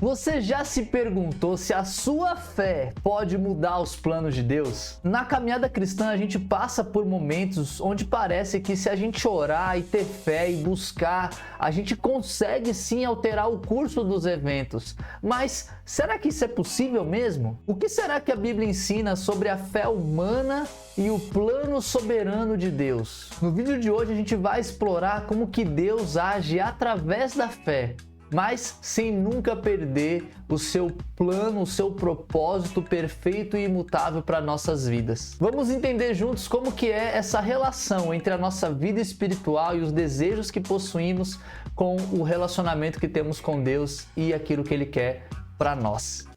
Você já se perguntou se a sua fé pode mudar os planos de Deus? Na caminhada cristã, a gente passa por momentos onde parece que se a gente orar e ter fé e buscar, a gente consegue sim alterar o curso dos eventos. Mas será que isso é possível mesmo? O que será que a Bíblia ensina sobre a fé humana e o plano soberano de Deus? No vídeo de hoje a gente vai explorar como que Deus age através da fé, mas sem nunca perder o seu plano, o seu propósito perfeito e imutável para nossas vidas. Vamos entender juntos como que é essa relação entre a nossa vida espiritual e os desejos que possuímos com o relacionamento que temos com Deus e aquilo que Ele quer para nós.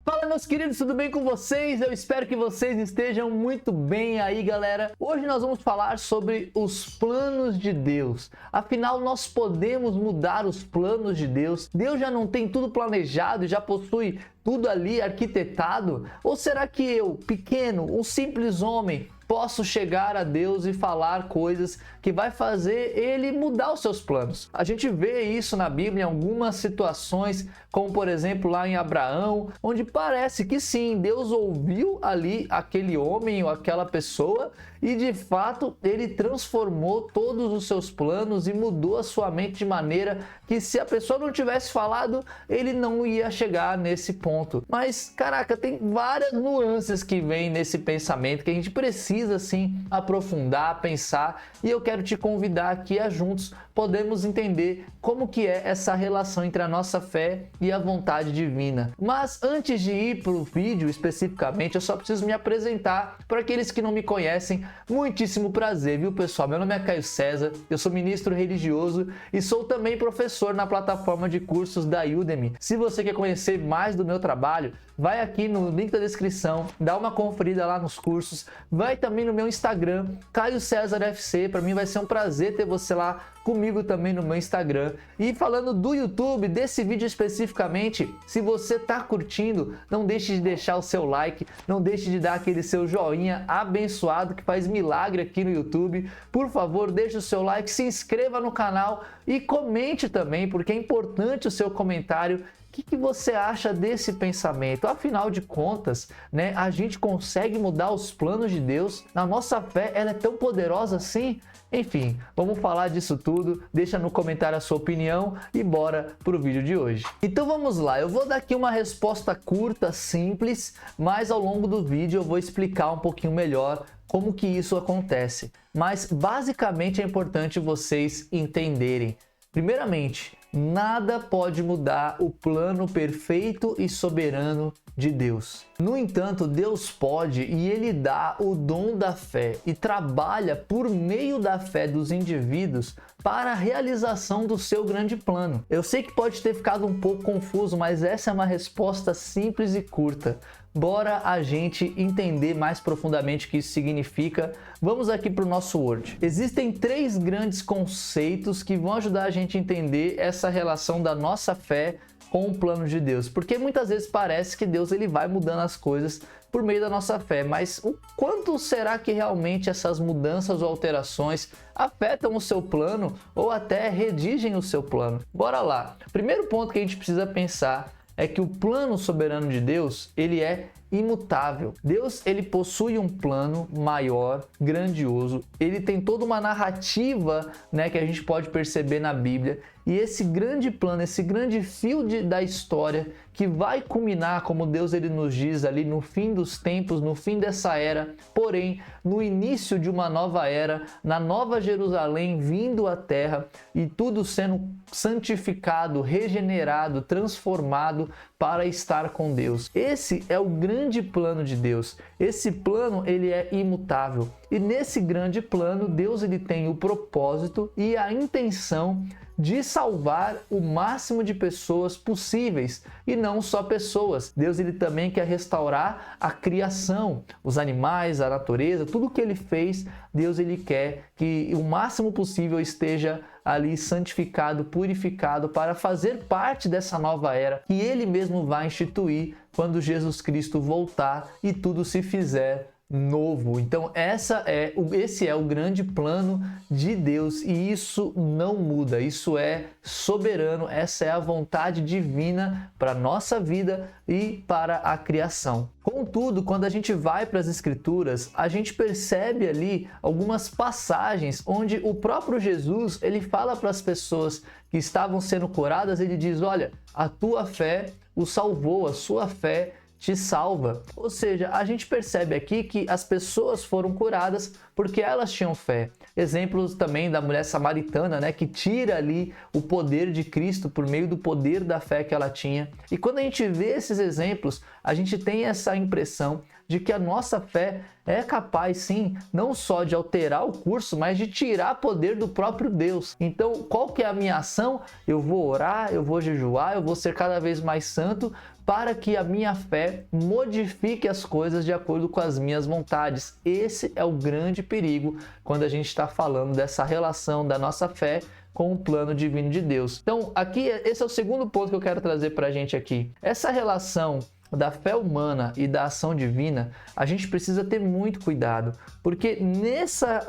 Fala, meus queridos, tudo bem com vocês? Eu espero que vocês estejam muito bem aí, galera. Hoje nós vamos falar sobre os planos de Deus. Afinal, nós podemos mudar os planos de Deus? Deus já não tem tudo planejado e já possui tudo ali arquitetado? Ou será que eu, pequeno, um simples homem, posso chegar a Deus e falar coisas que vai fazer Ele mudar os seus planos? A gente vê isso na Bíblia em algumas situações, como por exemplo lá em Abraão, onde parece que sim, Deus ouviu ali aquele homem ou aquela pessoa e de fato Ele transformou todos os seus planos e mudou a sua mente de maneira que se a pessoa não tivesse falado, ele não ia chegar nesse ponto. Mas caraca, tem várias nuances que vêm nesse pensamento que a gente precisa sim aprofundar, pensar, e eu quero te convidar aqui a juntos podemos entender como que é essa relação entre a nossa fé e a vontade divina. Mas antes de ir para o vídeo especificamente, eu só preciso me apresentar para aqueles que não me conhecem. Muitíssimo prazer, viu, pessoal? Meu nome é Caio César, eu sou ministro religioso e sou também professor na plataforma de cursos da Udemy. Se você quer conhecer mais do meu trabalho, vai aqui no link da descrição, dá uma conferida lá nos cursos, vai também no meu Instagram, Caio César FC. Para mim vai ser um prazer ter você lá comigo também no meu Instagram. E falando do YouTube, desse vídeo especificamente, se você tá curtindo, não deixe de deixar o seu like, não deixe de dar aquele seu joinha abençoado que faz milagre aqui no YouTube. Por favor, deixe o seu like, se inscreva no canal e comente também, porque é importante o seu comentário. O que você acha desse pensamento? Afinal de contas, né, a gente consegue mudar os planos de Deus? A nossa fé, ela é tão poderosa assim? Enfim, vamos falar disso tudo. Deixa no comentário a sua opinião e bora pro vídeo de hoje. Então vamos lá, eu vou dar aqui uma resposta curta, simples, mas ao longo do vídeo eu vou explicar um pouquinho melhor como que isso acontece. Mas basicamente é importante vocês entenderem. Primeiramente, nada pode mudar o plano perfeito e soberano de Deus. No entanto, Deus pode e Ele dá o dom da fé e trabalha por meio da fé dos indivíduos para a realização do seu grande plano. Eu sei que pode ter ficado um pouco confuso, mas essa é uma resposta simples e curta. Bora a gente entender mais profundamente o que isso significa. Vamos aqui para o nosso Word. Existem 3 grandes conceitos que vão ajudar a gente a entender essa relação da nossa fé com o plano de Deus. Porque muitas vezes parece que Deus ele vai mudando as coisas por meio da nossa fé, mas o quanto será que realmente essas mudanças ou alterações afetam o seu plano ou até redigem o seu plano? Bora lá. Primeiro ponto que a gente precisa pensar é que o plano soberano de Deus, ele é imutável. Deus, ele possui um plano maior, grandioso. Ele tem toda uma narrativa, né, que a gente pode perceber na Bíblia. E esse grande plano, esse grande fio da história que vai culminar, como Deus ele nos diz ali, no fim dos tempos, no fim dessa era, porém, no início de uma nova era, na Nova Jerusalém vindo à Terra e tudo sendo santificado, regenerado, transformado para estar com Deus. Esse é o grande plano de Deus. Esse plano ele é imutável. E nesse grande plano, Deus ele tem o propósito e a intenção de salvar o máximo de pessoas possíveis, e não só pessoas. Deus ele também quer restaurar a criação, os animais, a natureza, tudo que ele fez. Deus ele quer que o máximo possível esteja ali santificado, purificado, para fazer parte dessa nova era que ele mesmo vai instituir quando Jesus Cristo voltar e tudo se fizer novo. Então esse é o grande plano de Deus e isso não muda, isso é soberano, essa é a vontade divina para a nossa vida e para a criação. Contudo, quando a gente vai para as Escrituras, a gente percebe ali algumas passagens onde o próprio Jesus, ele fala para as pessoas que estavam sendo curadas, ele diz: olha, a tua fé o salvou, a sua fé te salva. Ou seja, a gente percebe aqui que as pessoas foram curadas porque elas tinham fé. Exemplos também da mulher samaritana, né, que tira ali o poder de Cristo por meio do poder da fé que ela tinha. E quando a gente vê esses exemplos, a gente tem essa impressão de que a nossa fé é capaz, sim, não só de alterar o curso, mas de tirar poder do próprio Deus. Então, qual que é a minha ação? Eu vou orar, eu vou jejuar, eu vou ser cada vez mais santo para que a minha fé modifique as coisas de acordo com as minhas vontades. Esse é o grande perigo quando a gente está falando dessa relação da nossa fé com o plano divino de Deus. Então, aqui, esse é o segundo ponto que eu quero trazer para a gente aqui. Essa relação da fé humana e da ação divina, a gente precisa ter muito cuidado, porque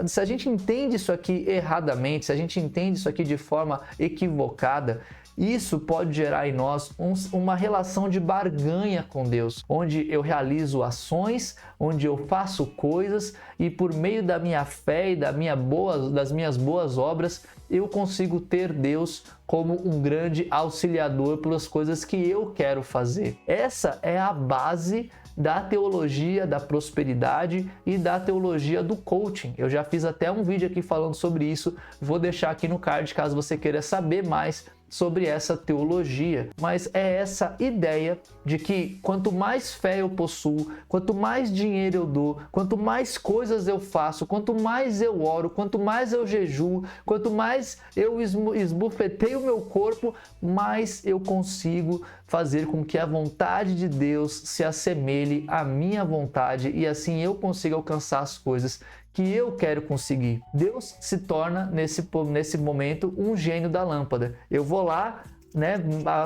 se a gente entende isso aqui erradamente, se a gente entende isso aqui de forma equivocada, isso pode gerar em nós uma relação de barganha com Deus, onde eu realizo ações, onde eu faço coisas e por meio da minha fé e das minhas boas obras, eu consigo ter Deus como um grande auxiliador pelas coisas que eu quero fazer. Essa é a base da teologia da prosperidade e da teologia do coaching. Eu já fiz até um vídeo aqui falando sobre isso, vou deixar aqui no card caso você queira saber mais sobre essa teologia, mas é essa ideia de que quanto mais fé eu possuo, quanto mais dinheiro eu dou, quanto mais coisas eu faço, quanto mais eu oro, quanto mais eu jejuo, quanto mais eu esbufeteio o meu corpo, mais eu consigo fazer com que a vontade de Deus se assemelhe à minha vontade e assim eu consiga alcançar as coisas que eu quero conseguir. Deus se torna, nesse momento, um gênio da lâmpada. Eu vou lá, né,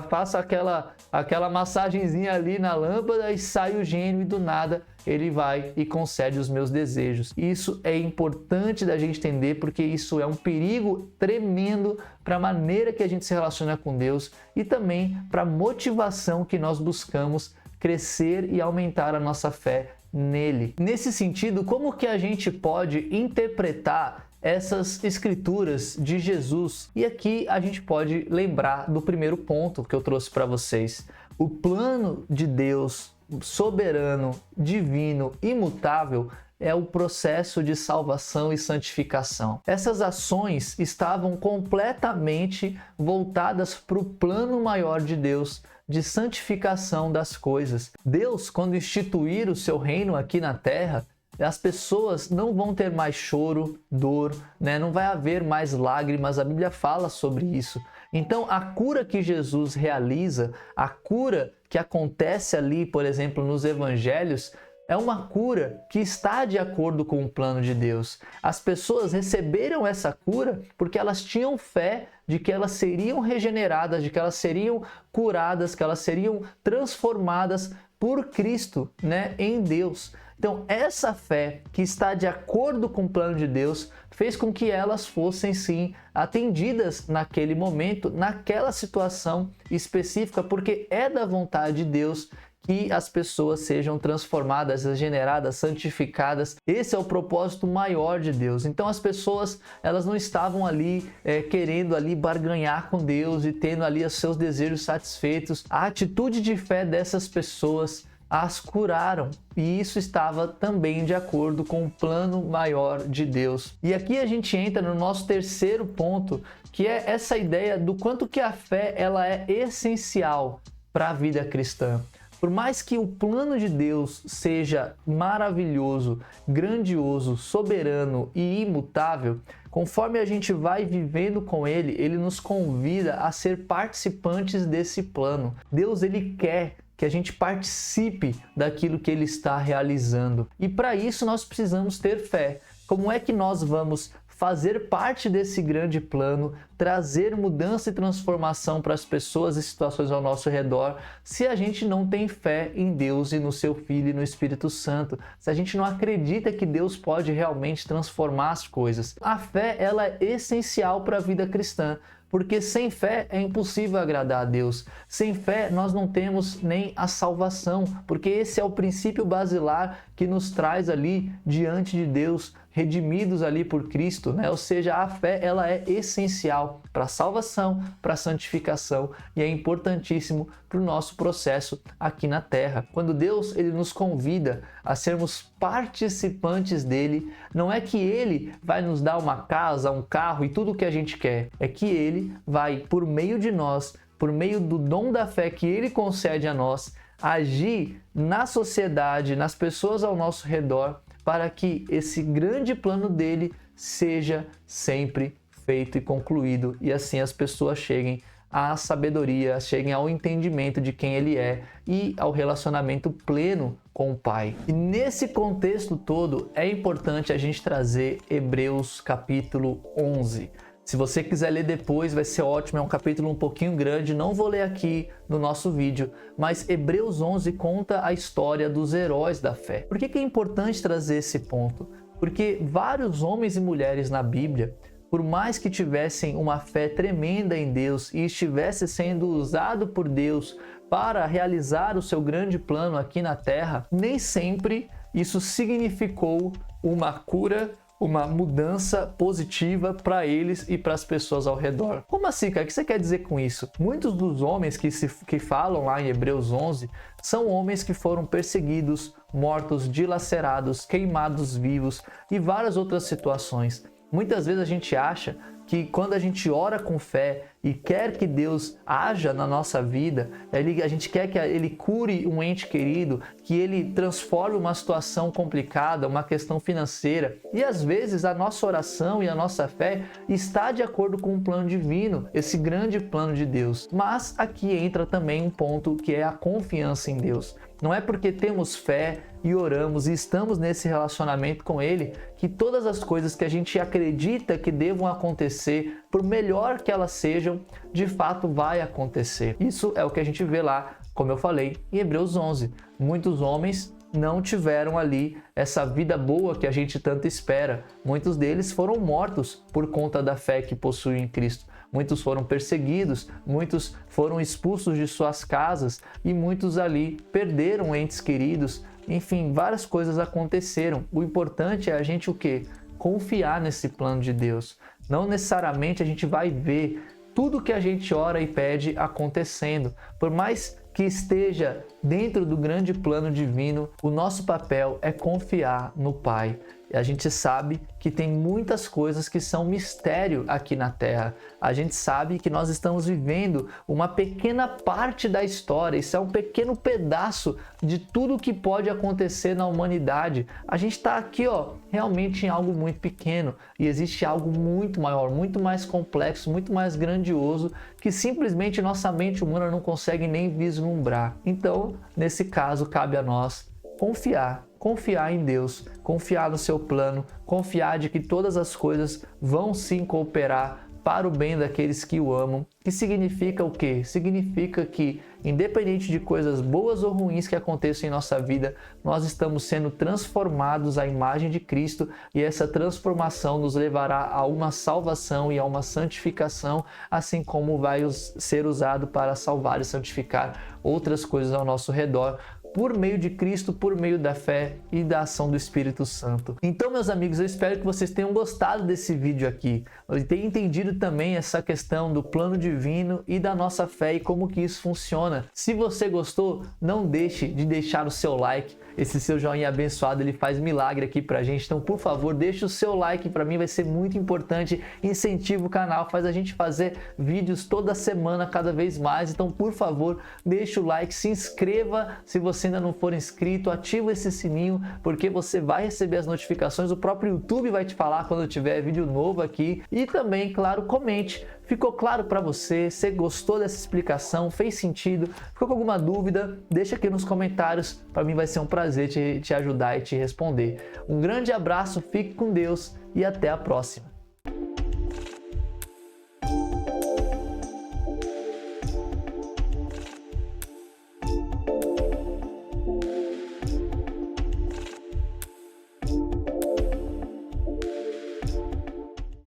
faço aquela massagenzinha ali na lâmpada e sai o gênio e do nada ele vai e concede os meus desejos. Isso é importante da gente entender porque isso é um perigo tremendo para a maneira que a gente se relaciona com Deus e também para a motivação que nós buscamos crescer e aumentar a nossa fé nele. Nesse sentido, como que a gente pode interpretar essas escrituras de Jesus? E aqui a gente pode lembrar do primeiro ponto que eu trouxe para vocês. O plano de Deus soberano, divino, imutável é o processo de salvação e santificação. Essas ações estavam completamente voltadas para o plano maior de Deus de santificação das coisas. Deus, quando instituir o seu reino aqui na terra, as pessoas não vão ter mais choro, dor, né? Não vai haver mais lágrimas, a Bíblia fala sobre isso. Então, a cura que Jesus realiza, a cura que acontece ali, por exemplo, nos evangelhos, é uma cura que está de acordo com o plano de Deus. As pessoas receberam essa cura porque elas tinham fé de que elas seriam regeneradas, de que elas seriam curadas, que elas seriam transformadas por Cristo, né, em Deus. Então, essa fé que está de acordo com o plano de Deus fez com que elas fossem, sim, atendidas naquele momento, naquela situação específica, porque é da vontade de Deus que as pessoas sejam transformadas, regeneradas, santificadas. Esse é o propósito maior de Deus. Então as pessoas, elas não estavam ali querendo ali barganhar com Deus e tendo ali os seus desejos satisfeitos. A atitude de fé dessas pessoas as curaram e isso estava também de acordo com o plano maior de Deus. E aqui a gente entra no nosso terceiro ponto, que é essa ideia do quanto que a fé ela é essencial para a vida cristã. Por mais que o plano de Deus seja maravilhoso, grandioso, soberano e imutável, conforme a gente vai vivendo com ele, ele nos convida a ser participantes desse plano. Deus, ele quer que a gente participe daquilo que ele está realizando. E para isso nós precisamos ter fé. Como é que nós vamos fazer parte desse grande plano, trazer mudança e transformação para as pessoas e situações ao nosso redor, se a gente não tem fé em Deus e no seu Filho e no Espírito Santo, se a gente não acredita que Deus pode realmente transformar as coisas. A fé, ela é essencial para a vida cristã, porque sem fé é impossível agradar a Deus. Sem fé nós não temos nem a salvação, porque esse é o princípio basilar que nos traz ali diante de Deus, redimidos ali por Cristo, né? Ou seja, a fé, ela é essencial para a salvação, para a santificação, e é importantíssimo para o nosso processo aqui na Terra. Quando Deus ele nos convida a sermos participantes dele, não é que ele vai nos dar uma casa, um carro e tudo o que a gente quer, é que ele vai, por meio de nós, por meio do dom da fé que ele concede a nós, agir na sociedade, nas pessoas ao nosso redor, para que esse grande plano dele seja sempre feito e concluído, e assim as pessoas cheguem à sabedoria, cheguem ao entendimento de quem ele é e ao relacionamento pleno com o Pai. E nesse contexto todo é importante a gente trazer Hebreus capítulo 11. Se você quiser ler depois, vai ser ótimo, é um capítulo um pouquinho grande, não vou ler aqui no nosso vídeo, mas Hebreus 11 conta a história dos heróis da fé. Por que é importante trazer esse ponto? Porque vários homens e mulheres na Bíblia, por mais que tivessem uma fé tremenda em Deus e estivesse sendo usado por Deus para realizar o seu grande plano aqui na Terra, nem sempre isso significou uma cura, uma mudança positiva para eles e para as pessoas ao redor. Como assim, cara? O que você quer dizer com isso? Muitos dos homens que falam lá em Hebreus 11 são homens que foram perseguidos, mortos, dilacerados, queimados vivos e várias outras situações. Muitas vezes a gente acha que quando a gente ora com fé e quer que Deus haja na nossa vida, a gente quer que ele cure um ente querido, que ele transforme uma situação complicada, uma questão financeira. E às vezes a nossa oração e a nossa fé está de acordo com o plano divino, esse grande plano de Deus. Mas aqui entra também um ponto que é a confiança em Deus. Não é porque temos fé e oramos e estamos nesse relacionamento com Ele que todas as coisas que a gente acredita que devam acontecer, por melhor que elas sejam, de fato vai acontecer. Isso é o que a gente vê lá, como eu falei, em Hebreus 11. Muitos homens não tiveram ali essa vida boa que a gente tanto espera. Muitos deles foram mortos por conta da fé que possuem em Cristo. Muitos foram perseguidos, muitos foram expulsos de suas casas e muitos ali perderam entes queridos. Enfim, várias coisas aconteceram. O importante é a gente o quê? Confiar nesse plano de Deus. Não necessariamente a gente vai ver tudo que a gente ora e pede acontecendo. Por mais que esteja dentro do grande plano divino, o nosso papel é confiar no Pai. E a gente sabe que tem muitas coisas que são mistério aqui na Terra. A gente sabe que nós estamos vivendo uma pequena parte da história. Isso é um pequeno pedaço de tudo que pode acontecer na humanidade. A gente está aqui, realmente em algo muito pequeno. E existe algo muito maior, muito mais complexo, muito mais grandioso, que simplesmente nossa mente humana não consegue nem vislumbrar. Então, nesse caso, cabe a nós confiar em Deus, confiar no seu plano, confiar de que todas as coisas vão sim cooperar para o bem daqueles que o amam. Que significa o quê? Significa que, independente de coisas boas ou ruins que aconteçam em nossa vida, nós estamos sendo transformados à imagem de Cristo e essa transformação nos levará a uma salvação e a uma santificação, assim como vai ser usado para salvar e santificar outras coisas ao nosso redor, por meio de Cristo, por meio da fé e da ação do Espírito Santo. Então, meus amigos, eu espero que vocês tenham gostado desse vídeo aqui e tenham entendido também essa questão do plano divino e da nossa fé e como que isso funciona. Se você gostou, não deixe de deixar o seu like. Esse seu joinha abençoado, ele faz milagre aqui pra gente. Então, por favor, deixe o seu like, pra mim vai ser muito importante. Incentiva o canal, faz a gente fazer vídeos toda semana, cada vez mais. Então, por favor, deixe o like, se inscreva se você ainda não for inscrito, ativa esse sininho, porque você vai receber as notificações. O próprio YouTube vai te falar quando tiver vídeo novo aqui. E também, claro, comente. Ficou claro para você? Você gostou dessa explicação? Fez sentido? Ficou com alguma dúvida? Deixa aqui nos comentários. Para mim vai ser um prazer te ajudar e te responder. Um grande abraço, fique com Deus e até a próxima.